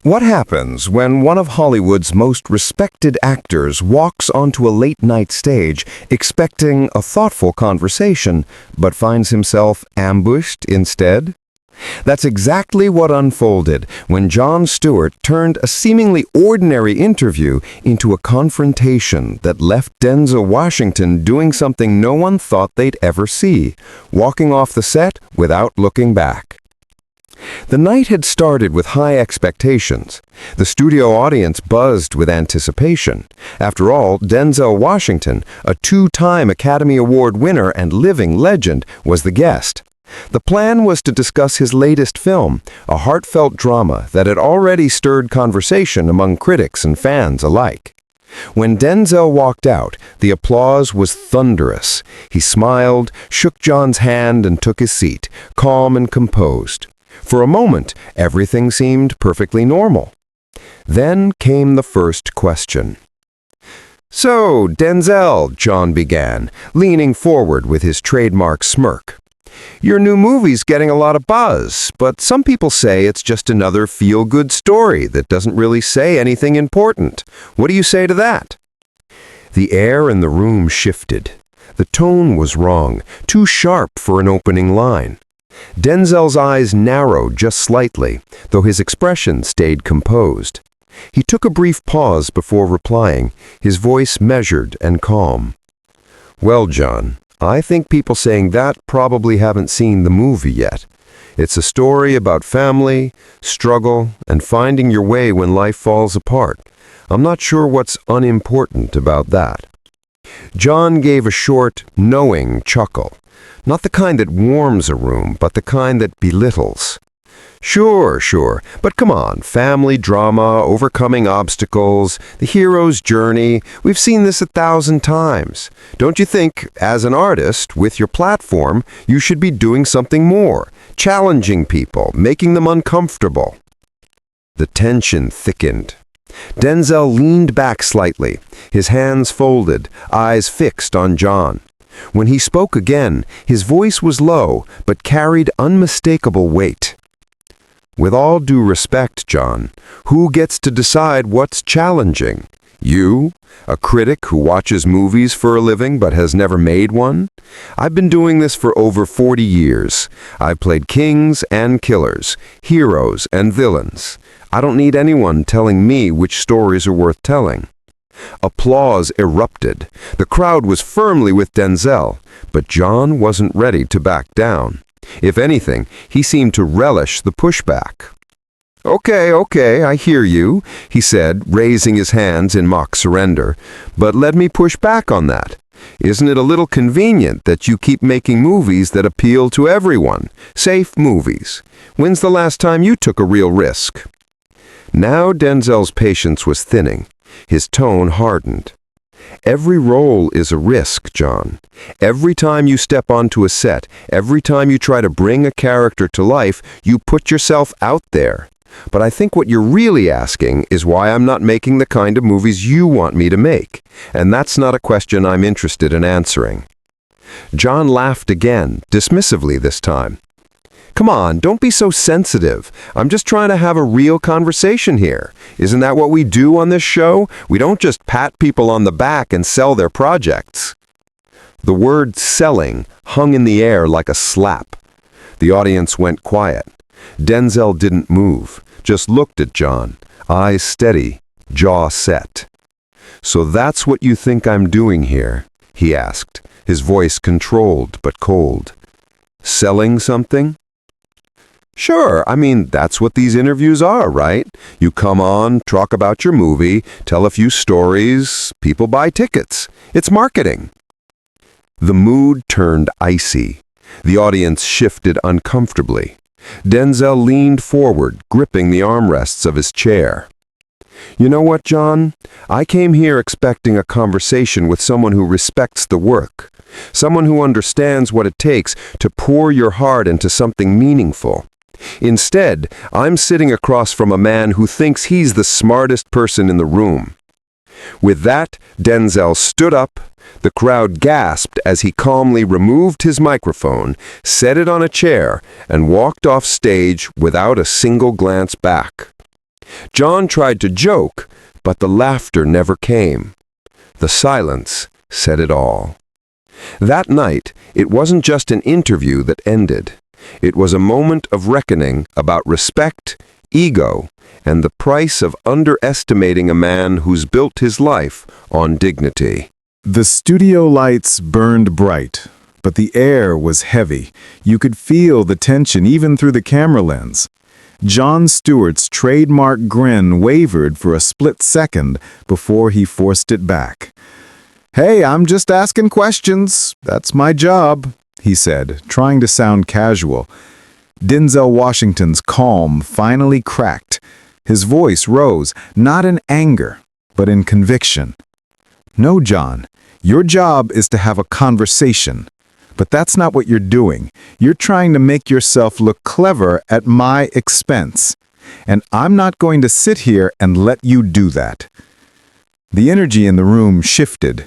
What happens when one of Hollywood's most respected actors walks onto a late-night stage expecting a thoughtful conversation, but finds himself ambushed instead? That's exactly what unfolded when Jon Stewart turned a seemingly ordinary interview into a confrontation that left Denzel Washington doing something no one thought they'd ever see, walking off the set without looking back. The night had started with high expectations. The studio audience buzzed with anticipation. After all, Denzel Washington, a two-time Academy Award winner and living legend, was the guest. The plan was to discuss his latest film, a heartfelt drama that had already stirred conversation among critics and fans alike. When Denzel walked out, the applause was thunderous. He smiled, shook Jon's hand, and took his seat, calm and composed. For a moment, everything seemed perfectly normal. Then came the first question. "So, Denzel," Jon began, leaning forward with his trademark smirk. "Your new movie's getting a lot of buzz, but some people say it's just another feel-good story that doesn't really say anything important. What do you say to that?" The air in the room shifted. The tone was wrong, too sharp for an opening line. Denzel's eyes narrowed just slightly, though his expression stayed composed. He took a brief pause before replying, his voice measured and calm. "Well, Jon, I think people saying that probably haven't seen the movie yet. It's a story about family, struggle, and finding your way when life falls apart. I'm not sure what's unimportant about that." Jon gave a short, knowing chuckle. Not the kind that warms a room, but the kind that belittles. Sure, but come on, family drama, overcoming obstacles, the hero's journey, we've seen this 1,000 times. Don't you think, as an artist, with your platform, you should be doing something more, challenging people, making them uncomfortable? The tension thickened. Denzel leaned back slightly, his hands folded, eyes fixed on Jon. When he spoke again, his voice was low, but carried unmistakable weight. "With all due respect, Jon, who gets to decide what's challenging? You, a critic who watches movies for a living but has never made one? I've been doing this for over 40 years. I've played kings and killers, heroes and villains. I don't need anyone telling me which stories are worth telling." Applause erupted. The crowd was firmly with Denzel, but Jon wasn't ready to back down. If anything, he seemed to relish the pushback. Okay, I hear you," he said, raising his hands in mock surrender. "But let me push back on that. Isn't it a little convenient that you keep making movies that appeal to everyone? Safe movies. When's the last time you took a real risk?" Now Denzel's patience was thinning. His tone hardened. "Every role is a risk, Jon. Every time you step onto a set, every time you try to bring a character to life, you put yourself out there. But I think what you're really asking is why I'm not making the kind of movies you want me to make. And that's not a question I'm interested in answering." Jon laughed again, dismissively this time. "Come on, don't be so sensitive. I'm just trying to have a real conversation here. Isn't that what we do on this show? We don't just pat people on the back and sell their projects." The word selling hung in the air like a slap. The audience went quiet. Denzel didn't move, just looked at Jon, eyes steady, jaw set. "So that's what you think I'm doing here?" he asked, his voice controlled but cold. "Selling something?" "Sure, I mean, that's what these interviews are, right? You come on, talk about your movie, tell a few stories, people buy tickets. It's marketing." The mood turned icy. The audience shifted uncomfortably. Denzel leaned forward, gripping the armrests of his chair. "You know what, Jon? I came here expecting a conversation with someone who respects the work, someone who understands what it takes to pour your heart into something meaningful. Instead, I'm sitting across from a man who thinks he's the smartest person in the room." With that, Denzel stood up. The crowd gasped as he calmly removed his microphone, set it on a chair, and walked off stage without a single glance back. Jon tried to joke, but the laughter never came. The silence said it all. That night, it wasn't just an interview that ended. It was a moment of reckoning about respect, ego, and the price of underestimating a man who's built his life on dignity. The studio lights burned bright, but the air was heavy. You could feel the tension even through the camera lens. Jon Stewart's trademark grin wavered for a split second before he forced it back. "Hey, I'm just asking questions. That's my job," he said, trying to sound casual. Denzel Washington's calm finally cracked. His voice rose, not in anger, but in conviction. "No, Jon, your job is to have a conversation. But that's not what you're doing. You're trying to make yourself look clever at my expense. And I'm not going to sit here and let you do that." The energy in the room shifted.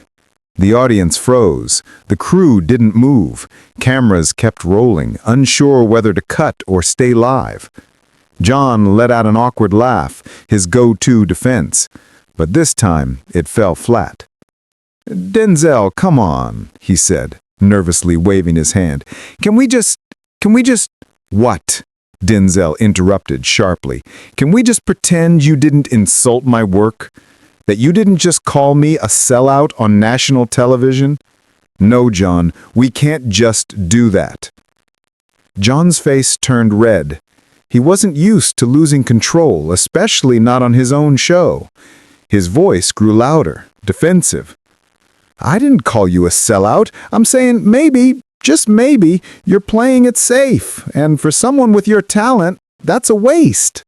The audience froze. The crew didn't move. Cameras kept rolling, unsure whether to cut or stay live. Jon let out an awkward laugh, his go-to defense. But this time, it fell flat. "Denzel, come on," he said, nervously waving his hand. Can we just... What?" Denzel interrupted sharply. "Can we just pretend you didn't insult my work? That you didn't just call me a sellout on national television? No, Jon, we can't just do that." Jon's face turned red. He wasn't used to losing control, especially not on his own show. His voice grew louder, defensive. "I didn't call you a sellout. I'm saying maybe, just maybe, you're playing it safe, and for someone with your talent, that's a waste."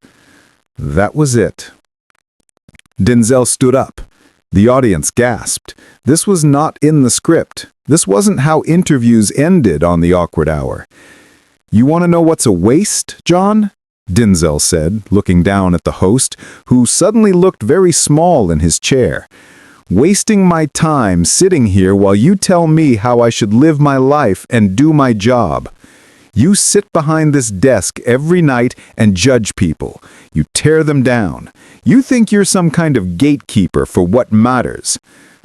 That was it. Denzel stood up. The audience gasped. This was not in the script. This wasn't how interviews ended on the awkward hour. "You want to know what's a waste, Jon?" Denzel said, looking down at the host, who suddenly looked very small in his chair. "Wasting my time sitting here while you tell me how I should live my life and do my job. You sit behind this desk every night and judge people. You tear them down. You think you're some kind of gatekeeper for what matters.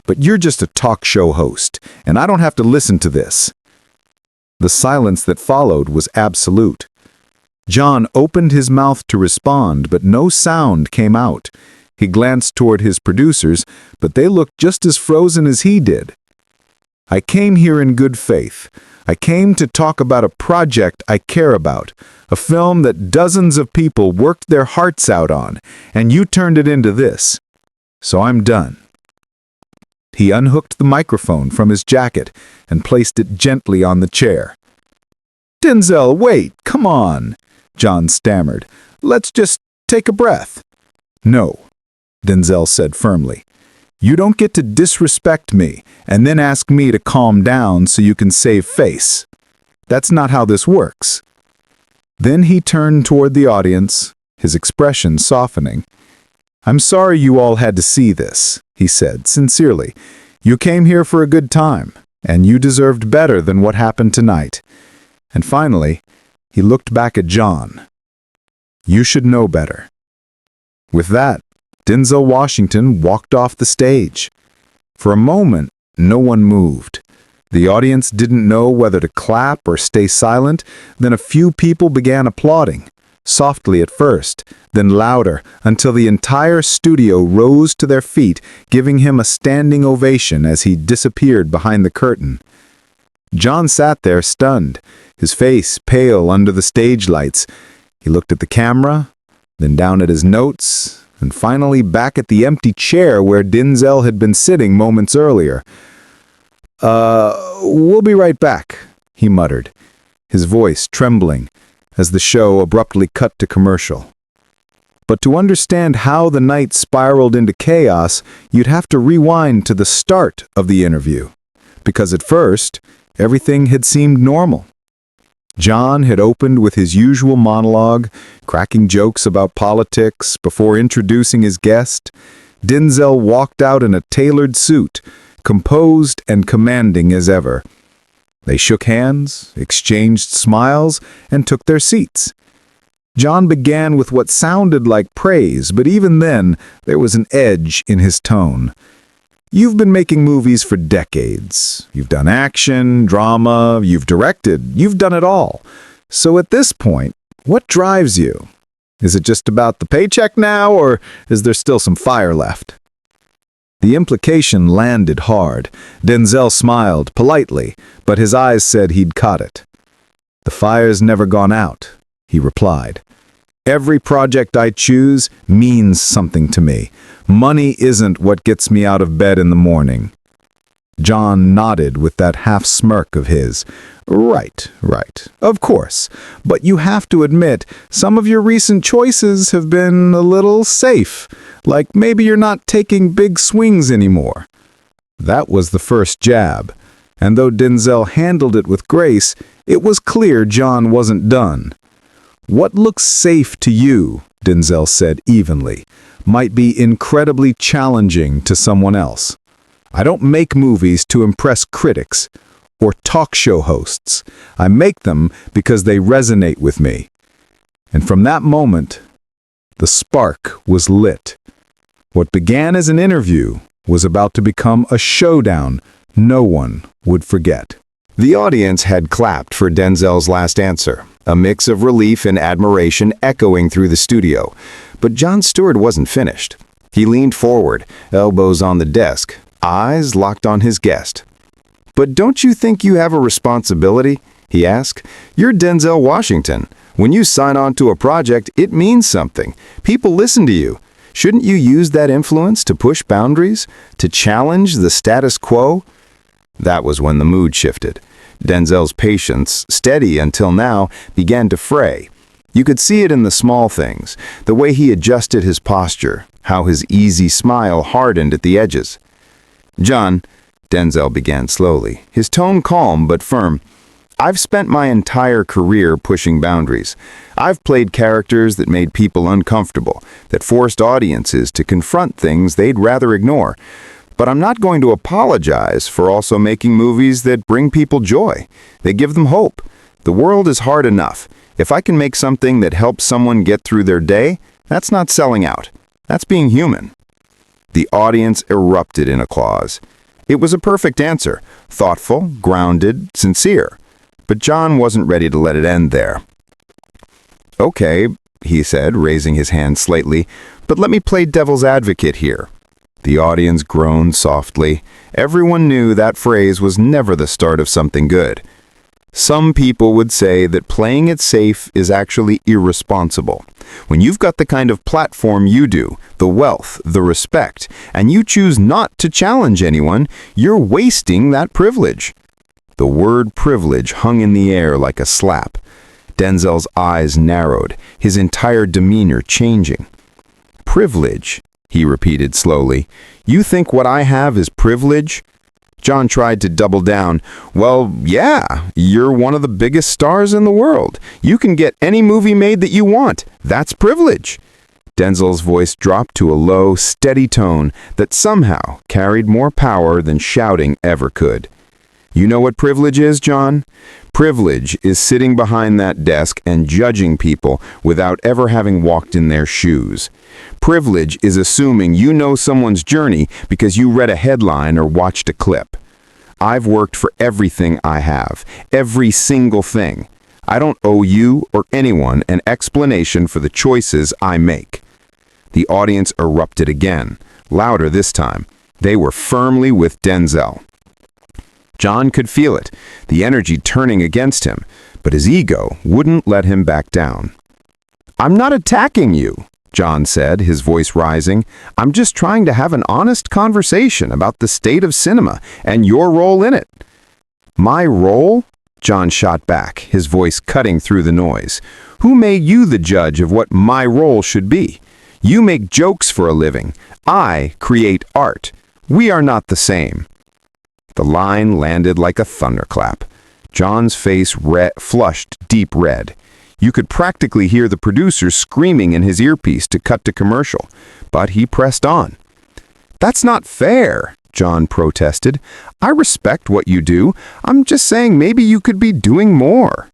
But you're just a talk show host, and I don't have to listen to this." The silence that followed was absolute. Jon opened his mouth to respond, but no sound came out. He glanced toward his producers, but they looked just as frozen as he did. "I came here in good faith. I came to talk about a project I care about, a film that dozens of people worked their hearts out on, and you turned it into this. So I'm done." He unhooked the microphone from his jacket and placed it gently on the chair. "Denzel, wait, come on," Jon stammered. "Let's just take a breath." "No," Denzel said firmly. "You don't get to disrespect me and then ask me to calm down so you can save face. That's not how this works." Then he turned toward the audience, his expression softening. "I'm sorry you all had to see this," he said sincerely. "You came here for a good time, and you deserved better than what happened tonight." And finally, he looked back at Jon. "You should know better." With that, Denzel Washington walked off the stage. For a moment, no one moved. The audience didn't know whether to clap or stay silent. Then a few people began applauding, softly at first, then louder, until the entire studio rose to their feet, giving him a standing ovation as he disappeared behind the curtain. Jon sat there stunned, his face pale under the stage lights. He looked at the camera, then down at his notes, and finally back at the empty chair where Denzel had been sitting moments earlier. We'll be right back," he muttered, his voice trembling as the show abruptly cut to commercial. But to understand how the night spiraled into chaos, you'd have to rewind to the start of the interview, because at first, everything had seemed normal. Jon had opened with his usual monologue, cracking jokes about politics before introducing his guest. Denzel walked out in a tailored suit, composed and commanding as ever. They shook hands, exchanged smiles, and took their seats. Jon began with what sounded like praise, but even then, there was an edge in his tone. You've been making movies for decades. You've done action, drama, you've directed, you've done it all. So at this point, what drives you? Is it just about the paycheck now, or is there still some fire left? The implication landed hard. Denzel smiled politely, but his eyes said he'd caught it. The fire's never gone out, he replied. Every project I choose means something to me. Money isn't what gets me out of bed in the morning. Jon nodded with that half-smirk of his. Right. Of course. But you have to admit, some of your recent choices have been a little safe. Like maybe you're not taking big swings anymore. That was the first jab. And though Denzel handled it with grace, it was clear Jon wasn't done. What looks safe to you, Denzel said evenly, might be incredibly challenging to someone else. I don't make movies to impress critics or talk show hosts. I make them because they resonate with me. And from that moment, the spark was lit. What began as an interview was about to become a showdown no one would forget. The audience had clapped for Denzel's last answer, a mix of relief and admiration echoing through the studio. But Jon Stewart wasn't finished. He leaned forward, elbows on the desk, eyes locked on his guest. "But don't you think you have a responsibility?" he asked. "You're Denzel Washington. When you sign on to a project, it means something. People listen to you. Shouldn't you use that influence to push boundaries, to challenge the status quo?" That was when the mood shifted. Denzel's patience, steady until now, began to fray. You could see it in the small things, the way he adjusted his posture, how his easy smile hardened at the edges. "Jon," Denzel began slowly, his tone calm but firm, "I've spent my entire career pushing boundaries. I've played characters that made people uncomfortable, that forced audiences to confront things they'd rather ignore. But I'm not going to apologize for also making movies that bring people joy. They give them hope. The world is hard enough. If I can make something that helps someone get through their day, that's not selling out. That's being human." The audience erupted in applause. It was a perfect answer, thoughtful, grounded, sincere. But Jon wasn't ready to let it end there. "Okay," he said, raising his hand slightly, "but let me play devil's advocate here." The audience groaned softly. Everyone knew that phrase was never the start of something good. Some people would say that playing it safe is actually irresponsible. When you've got the kind of platform you do, the wealth, the respect, and you choose not to challenge anyone, you're wasting that privilege. The word privilege hung in the air like a slap. Denzel's eyes narrowed, his entire demeanor changing. "Privilege," he repeated slowly. "You think what I have is privilege?" Jon tried to double down. "Well, yeah, you're one of the biggest stars in the world. You can get any movie made that you want. That's privilege." Denzel's voice dropped to a low, steady tone that somehow carried more power than shouting ever could. "You know what privilege is, Jon? Privilege is sitting behind that desk and judging people without ever having walked in their shoes. Privilege is assuming you know someone's journey because you read a headline or watched a clip. I've worked for everything I have, every single thing. I don't owe you or anyone an explanation for the choices I make." The audience erupted again, louder this time. They were firmly with Denzel. Jon could feel it, the energy turning against him, but his ego wouldn't let him back down. "I'm not attacking you," Jon said, his voice rising. "I'm just trying to have an honest conversation about the state of cinema and your role in it." "My role?" Jon shot back, his voice cutting through the noise. "Who made you the judge of what my role should be? You make jokes for a living. I create art. We are not the same." The line landed like a thunderclap. Jon's face flushed deep red. You could practically hear the producer screaming in his earpiece to cut to commercial, but he pressed on. "That's not fair," Jon protested. "I respect what you do. I'm just saying maybe you could be doing more."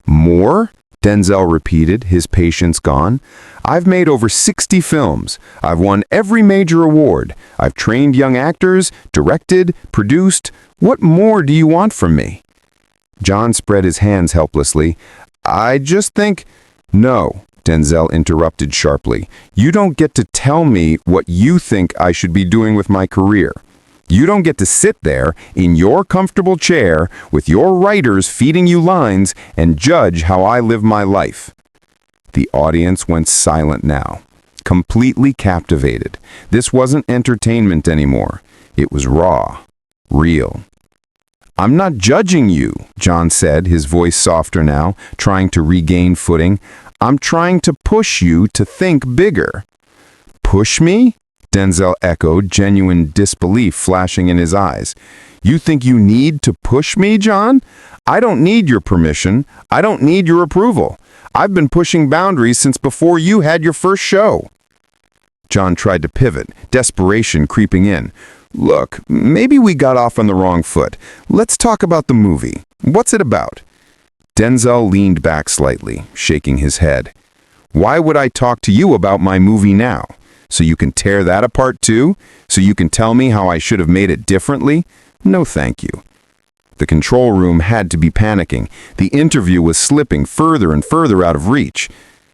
"More?" Denzel repeated, his patience gone. "I've made over 60 films. I've won every major award. I've trained young actors, directed, produced. What more do you want from me?" Jon spread his hands helplessly. "I just think—" "No," Denzel interrupted sharply. "You don't get to tell me what you think I should be doing with my career. You don't get to sit there in your comfortable chair with your writers feeding you lines and judge how I live my life." The audience went silent now, completely captivated. This wasn't entertainment anymore. It was raw, real. "I'm not judging you," Jon said, his voice softer now, trying to regain footing. "I'm trying to push you to think bigger." "Push me?" Denzel echoed, genuine disbelief flashing in his eyes. "You think you need to push me, Jon? I don't need your permission. I don't need your approval. I've been pushing boundaries since before you had your first show." Jon tried to pivot, desperation creeping in. "Look, maybe we got off on the wrong foot. Let's talk about the movie. What's it about?" Denzel leaned back slightly, shaking his head. "Why would I talk to you about my movie now? So you can tear that apart too? So you can tell me how I should have made it differently? No thank you." The control room had to be panicking. The interview was slipping further and further out of reach.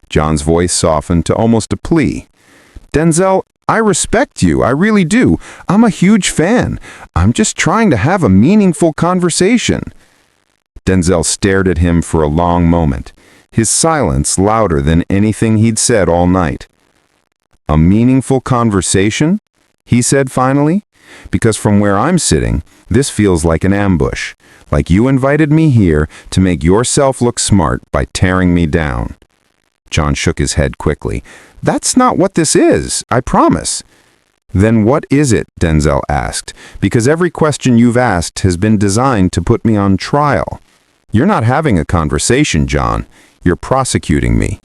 Jon's voice softened to almost a plea. "Denzel, I respect you, I really do. I'm a huge fan. I'm just trying to have a meaningful conversation." Denzel stared at him for a long moment, his silence louder than anything he'd said all night. "A meaningful conversation?" he said finally. "Because from where I'm sitting, this feels like an ambush, like you invited me here to make yourself look smart by tearing me down." Jon shook his head quickly. "That's not what this is, I promise." "Then what is it?" Denzel asked. "Because every question you've asked has been designed to put me on trial. You're not having a conversation, Jon. You're prosecuting me."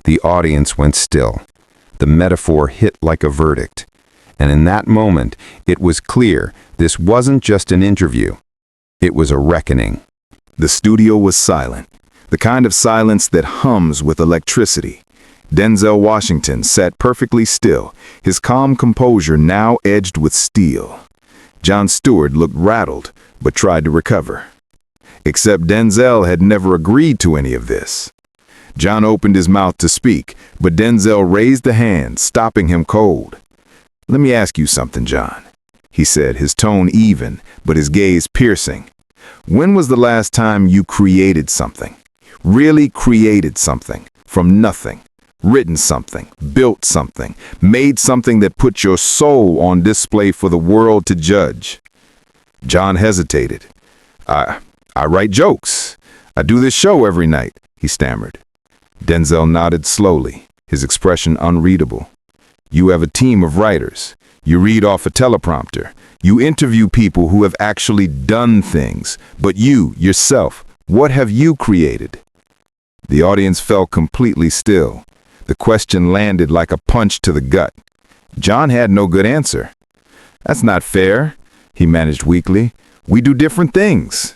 The audience went still. The metaphor hit like a verdict. And in that moment, it was clear this wasn't just an interview. It was a reckoning. The studio was silent, the kind of silence that hums with electricity. Denzel Washington sat perfectly still, his calm composure now edged with steel. Jon Stewart looked rattled, but tried to recover. Except Denzel had never agreed to any of this. Jon opened his mouth to speak, but Denzel raised a hand, stopping him cold. "Let me ask you something, Jon," he said, his tone even, but his gaze piercing. "When was the last time you created something? Really created something? From nothing? Written something? Built something? Made something that put your soul on display for the world to judge?" Jon hesitated. I write jokes. I do this show every night," he stammered. Denzel nodded slowly, his expression unreadable. "You have a team of writers. You read off a teleprompter. You interview people who have actually done things. But you, yourself, what have you created?" The audience fell completely still. The question landed like a punch to the gut. Jon had no good answer. "That's not fair," he managed weakly. "We do different things."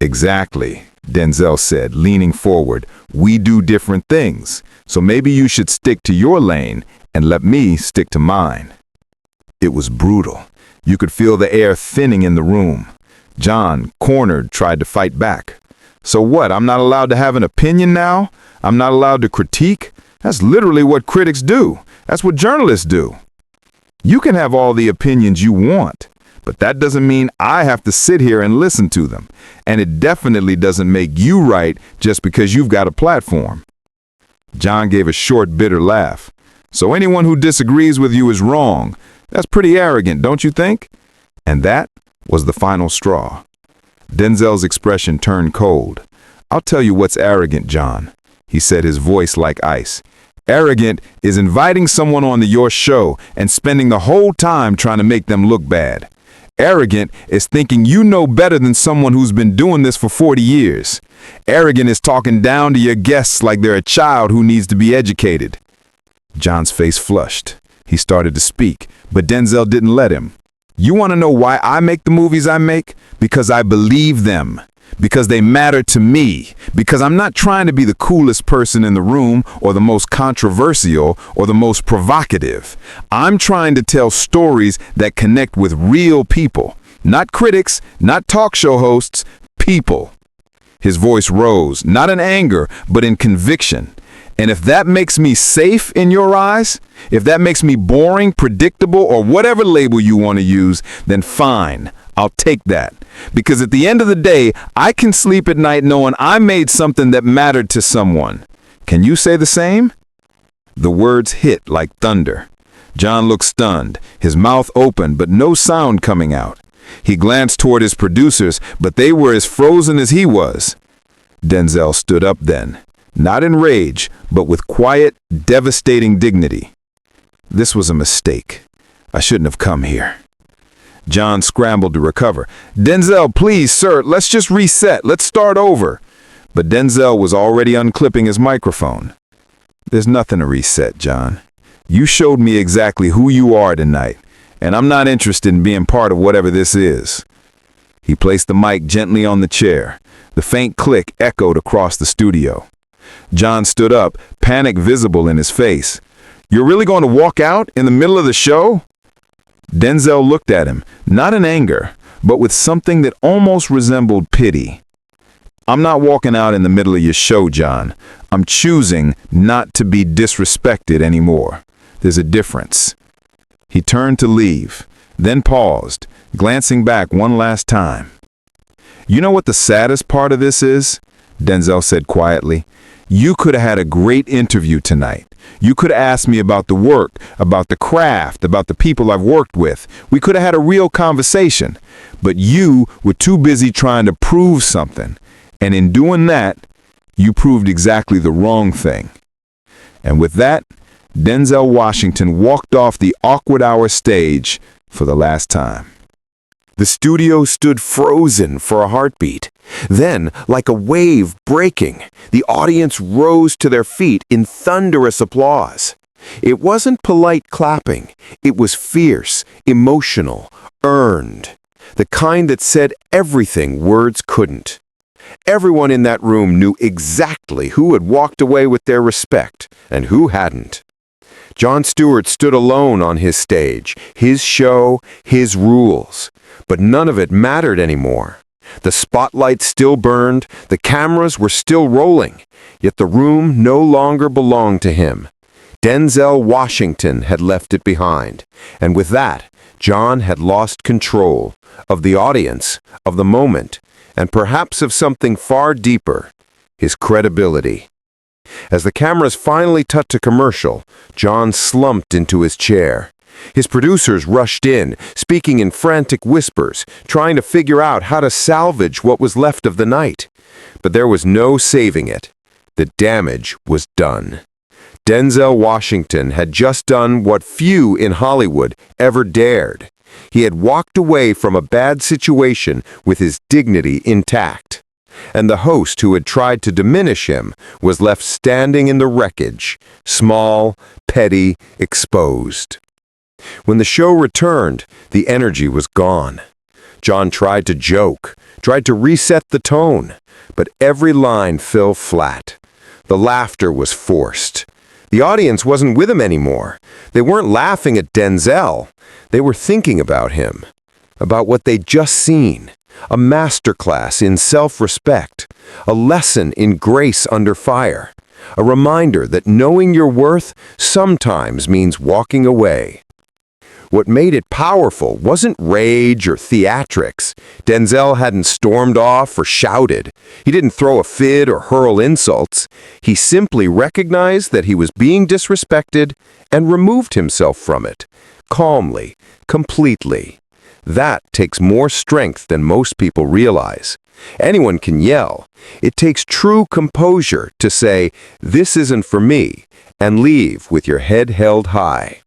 "Exactly," Denzel said, leaning forward. "We do different things, so maybe you should stick to your lane and let me stick to mine." It was brutal. You could feel the air thinning in the room. Jon, cornered, tried to fight back. "So what, I'm not allowed to have an opinion now? I'm not allowed to critique? That's literally what critics do. That's what journalists do." "You can have all the opinions you want, but that doesn't mean I have to sit here and listen to them. And it definitely doesn't make you right just because you've got a platform." Jon gave a short, bitter laugh. "So anyone who disagrees with you is wrong. That's pretty arrogant, don't you think?" And that was the final straw. Denzel's expression turned cold. "I'll tell you what's arrogant, Jon," he said, his voice like ice. "Arrogant is inviting someone onto your show and spending the whole time trying to make them look bad. Arrogant is thinking you know better than someone who's been doing this for 40 years. Arrogant is talking down to your guests like they're a child who needs to be educated." Jon's face flushed. He started to speak, but Denzel didn't let him. "You want to know why I make the movies I make? Because I believe them. because they matter to me, because I'm not trying to be the coolest person in the room or the most controversial or the most provocative. I'm trying to tell stories that connect with real people, not critics, not talk show hosts, people. His voice rose, not in anger, but in conviction. And if that makes me safe in your eyes, if that makes me boring, predictable, or whatever label you want to use, then fine, I'll take that. Because at the end of the day, I can sleep at night knowing I made something that mattered to someone. Can you say the same? The words hit like thunder. Jon looked stunned, his mouth open, but no sound coming out. He glanced toward his producers, but they were as frozen as he was. Denzel stood up then, not in rage, but with quiet, devastating dignity. This was a mistake. I shouldn't have come here. Jon scrambled to recover. Denzel, please, sir, let's just reset. Let's start over. But Denzel was already unclipping his microphone. There's nothing to reset, Jon. You showed me exactly who you are tonight, and I'm not interested in being part of whatever this is. He placed the mic gently on the chair. The faint click echoed across the studio. Jon stood up, panic visible in his face. You're really going to walk out in the middle of the show? Denzel looked at him, not in anger, but with something that almost resembled pity. I'm not walking out in the middle of your show, Jon. I'm choosing not to be disrespected anymore. There's a difference. He turned to leave, then paused, glancing back one last time. You know what the saddest part of this is? Denzel said quietly. You could have had a great interview tonight. You could have asked me about the work, about the craft, about the people I've worked with. We could have had a real conversation. But you were too busy trying to prove something. And in doing that, you proved exactly the wrong thing. And with that, Denzel Washington walked off the awkward hour stage for the last time. The studio stood frozen for a heartbeat. Then, like a wave breaking, the audience rose to their feet in thunderous applause. It wasn't polite clapping. It was fierce, emotional, earned. The kind that said everything words couldn't. Everyone in that room knew exactly who had walked away with their respect and who hadn't. Jon Stewart stood alone on his stage, his show, his rules. But none of it mattered anymore. The spotlight still burned, the cameras were still rolling, yet the room no longer belonged to him. Denzel Washington had left it behind, and with that, Jon had lost control of the audience, of the moment, and perhaps of something far deeper, his credibility. As the cameras finally touched a commercial, Jon slumped into his chair. His producers rushed in, speaking in frantic whispers, trying to figure out how to salvage what was left of the night. But there was no saving it. The damage was done. Denzel Washington had just done what few in Hollywood ever dared. He had walked away from a bad situation with his dignity intact. And the host who had tried to diminish him was left standing in the wreckage, small, petty, exposed. When the show returned, the energy was gone. Jon tried to joke, tried to reset the tone, but every line fell flat. The laughter was forced. The audience wasn't with him anymore. They weren't laughing at Denzel. They were thinking about him, about what they'd just seen. A masterclass in self-respect, a lesson in grace under fire, a reminder that knowing your worth sometimes means walking away. What made it powerful wasn't rage or theatrics. Denzel hadn't stormed off or shouted. He didn't throw a fit or hurl insults. He simply recognized that he was being disrespected and removed himself from it, calmly, completely. That takes more strength than most people realize. Anyone can yell. It takes true composure to say, "This isn't for me," and leave with your head held high.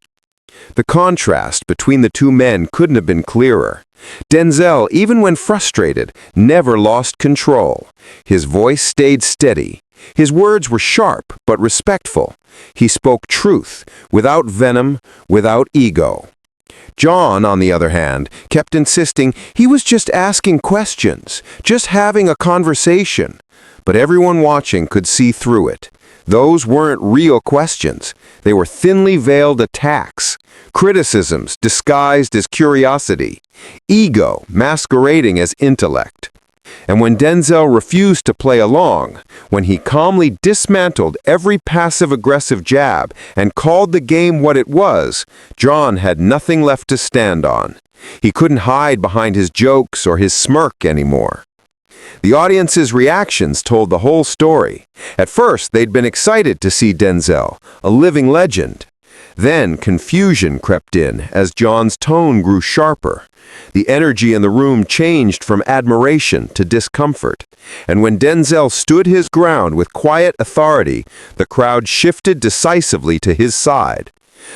The contrast between the two men couldn't have been clearer. Denzel, even when frustrated, never lost control. His voice stayed steady. His words were sharp but respectful. He spoke truth, without venom, without ego. Jon, on the other hand, kept insisting he was just asking questions, just having a conversation. But everyone watching could see through it. Those weren't real questions. They were thinly veiled attacks, criticisms disguised as curiosity, ego masquerading as intellect. And when Denzel refused to play along, when he calmly dismantled every passive-aggressive jab and called the game what it was, Jon had nothing left to stand on. He couldn't hide behind his jokes or his smirk anymore. The audience's reactions told the whole story. At first, they'd been excited to see Denzel, a living legend. Then confusion crept in as Jon's tone grew sharper. The energy in the room changed from admiration to discomfort. And when Denzel stood his ground with quiet authority, the crowd shifted decisively to his side.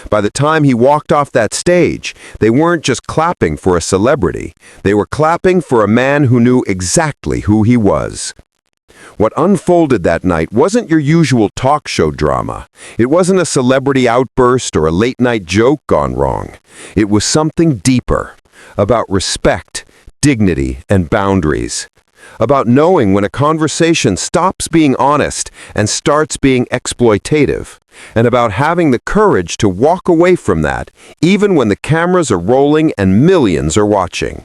By the time he walked off that stage, they weren't just clapping for a celebrity. They were clapping for a man who knew exactly who he was. What unfolded that night wasn't your usual talk show drama. It wasn't a celebrity outburst or a late-night joke gone wrong. It was something deeper, about respect, dignity, and boundaries. About knowing when a conversation stops being honest and starts being exploitative, and about having the courage to walk away from that, even when the cameras are rolling and millions are watching.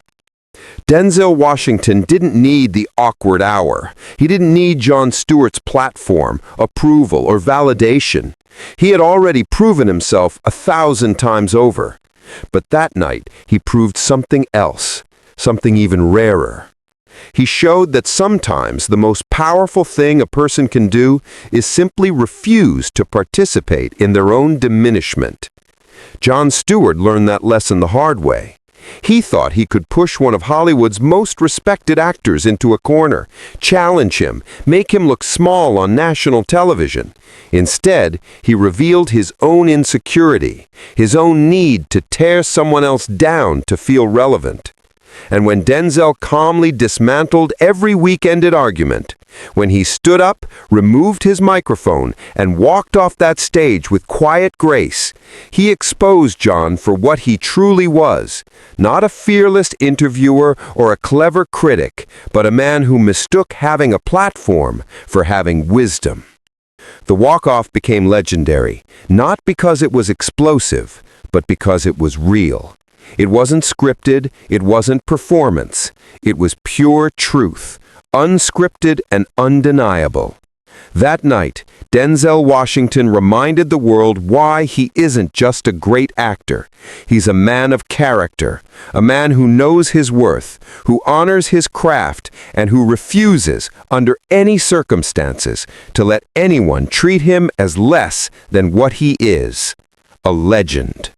Denzel Washington didn't need the awkward hour. He didn't need Jon Stewart's platform, approval, or validation. He had already proven himself 1,000 times over. But that night, he proved something else, something even rarer. He showed that sometimes the most powerful thing a person can do is simply refuse to participate in their own diminishment. Jon Stewart learned that lesson the hard way. He thought he could push one of Hollywood's most respected actors into a corner, challenge him, make him look small on national television. Instead, he revealed his own insecurity, his own need to tear someone else down to feel relevant. And when Denzel calmly dismantled every week-ended argument, when he stood up, removed his microphone, and walked off that stage with quiet grace, he exposed Jon for what he truly was, not a fearless interviewer or a clever critic, but a man who mistook having a platform for having wisdom. The walk-off became legendary, not because it was explosive, but because it was real. It wasn't scripted, it wasn't performance. It was pure truth, unscripted and undeniable. That night, Denzel Washington reminded the world why he isn't just a great actor. He's a man of character, a man who knows his worth, who honors his craft, and who refuses, under any circumstances, to let anyone treat him as less than what he is, a legend.